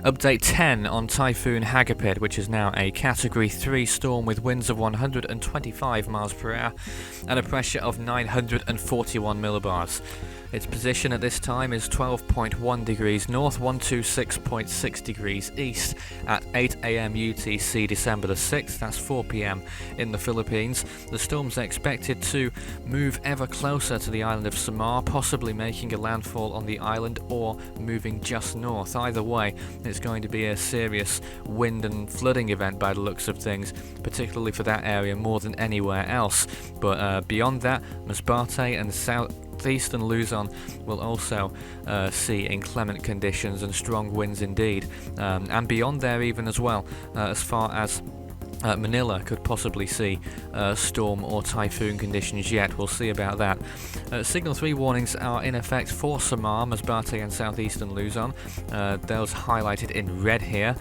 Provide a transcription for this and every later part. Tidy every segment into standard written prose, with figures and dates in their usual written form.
Update 10 on Typhoon Hagupit, which is now a Category 3 storm with winds of 125 miles per hour and a pressure of 941 millibars. Its position at this time is 12.1 degrees north, 126.6 degrees east at 8 a.m. UTC December the 6th, that's 4 p.m. in the Philippines. The storm's expected to move ever closer to the island of Samar, possibly making a landfall on the island or moving just north. Either way, it's going to be a serious wind and flooding event by the looks of things, particularly for that area more than anywhere else. But beyond that, Masbate and southeastern Luzon will also see inclement conditions and strong winds indeed, and beyond there even as well, as far as Manila could possibly see storm or typhoon conditions yet. We'll see about that. Signal 3 warnings are in effect for Samar, Masbate and southeastern Luzon. Those highlighted in red here.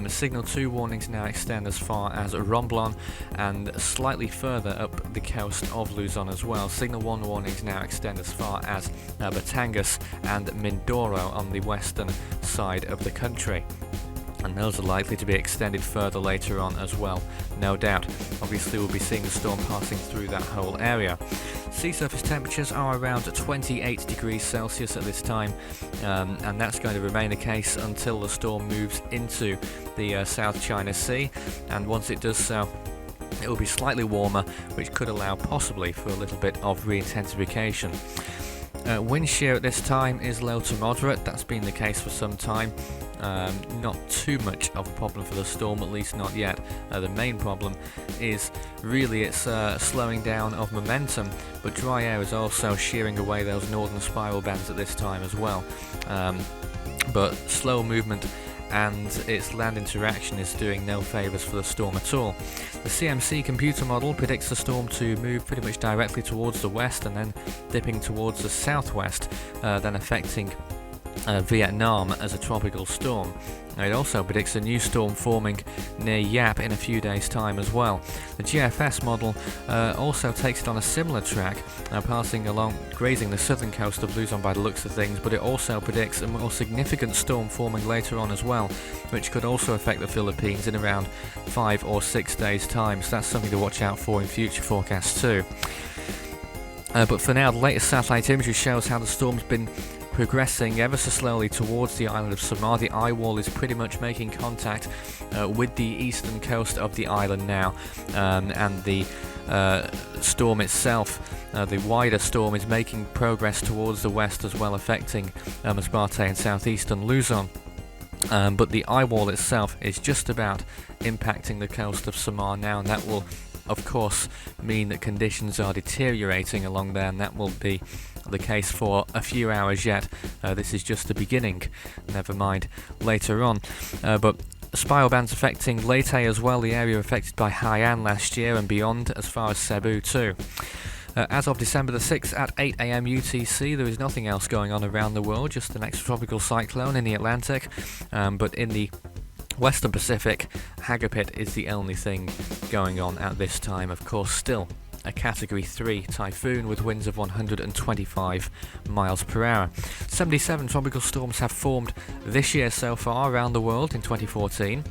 Signal 2 warnings now extend as far as Romblon and slightly further up the coast of Luzon as well. Signal 1 warnings now extend as far as Batangas and Mindoro on the western side of the country. And those are likely to be extended further later on as well, no doubt. Obviously we'll be seeing the storm passing through that whole area. Sea surface temperatures are around 28 degrees Celsius at this time, and that's going to remain the case until the storm moves into the South China Sea, and once it does so, it will be slightly warmer, which could allow possibly for a little bit of re-intensification. Wind shear at this time is low to moderate. That's been the case for some time. Not too much of a problem for the storm, at least not yet. The main problem is really its slowing down of momentum, but dry air is also shearing away those northern spiral bands at this time as well. But slow movement and its land interaction is doing no favours for the storm at all. The CMC computer model predicts the storm to move pretty much directly towards the west and then dipping towards the southwest, then affecting Vietnam as a tropical storm. It also predicts a new storm forming near Yap in a few days' time as well. The GFS model also takes it on a similar track, passing along, grazing the southern coast of Luzon by the looks of things, but it also predicts a more significant storm forming later on as well, which could also affect the Philippines in around 5 or 6 days' time, so that's something to watch out for in future forecasts too. But for now, the latest satellite imagery shows how the storm's been progressing ever so slowly towards the island of Samar. The eye wall is pretty much making contact with the eastern coast of the island now, and the storm itself, the wider storm, is making progress towards the west as well, affecting Masbate and southeastern Luzon. But the eye wall itself is just about impacting the coast of Samar now, and that will of course mean that conditions are deteriorating along there, and that will be the case for a few hours yet. This is just the beginning, never mind later on. But spiral bands affecting Leyte as well, the area affected by Haiyan last year, and beyond as far as Cebu too. As of December the 6th at 8 a.m. UTC, there is nothing else going on around the world, just an extratropical cyclone in the Atlantic, but in the Western Pacific, Hagupit is the only thing going on at this time. Of course, still a Category 3 typhoon with winds of 125 miles per hour. 77 tropical storms have formed this year so far around the world in 2014.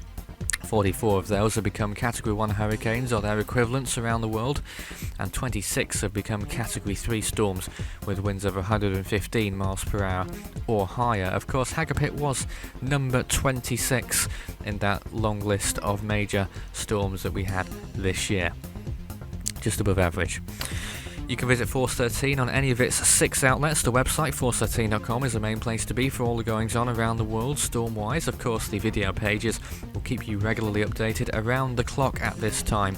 44 of those have become Category 1 hurricanes or their equivalents around the world, and 26 have become Category 3 storms with winds of 115 miles per hour or higher. Of course, Hagupit was number 26 in that long list of major storms that we had this year, just above average. You can visit Force 13 on any of its 6 outlets. The website, force13.com, is the main place to be for all the goings-on around the world, storm-wise. Of course, the video pages will keep you regularly updated around the clock at this time.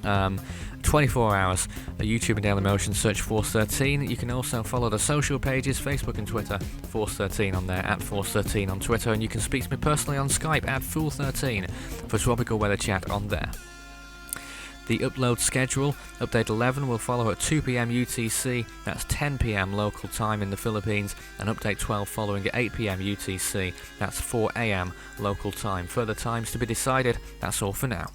24 hours. YouTube and Dailymotion, search Force 13. You can also follow the social pages, Facebook and Twitter, Force 13 on there, at Force 13 on Twitter, and you can speak to me personally on Skype at Fool13 for tropical weather chat on there. The upload schedule, update 11 will follow at 2 p.m. UTC, that's 10 p.m. local time in the Philippines, and update 12 following at 8 p.m. UTC, that's 4 a.m. local time. Further times to be decided. That's all for now.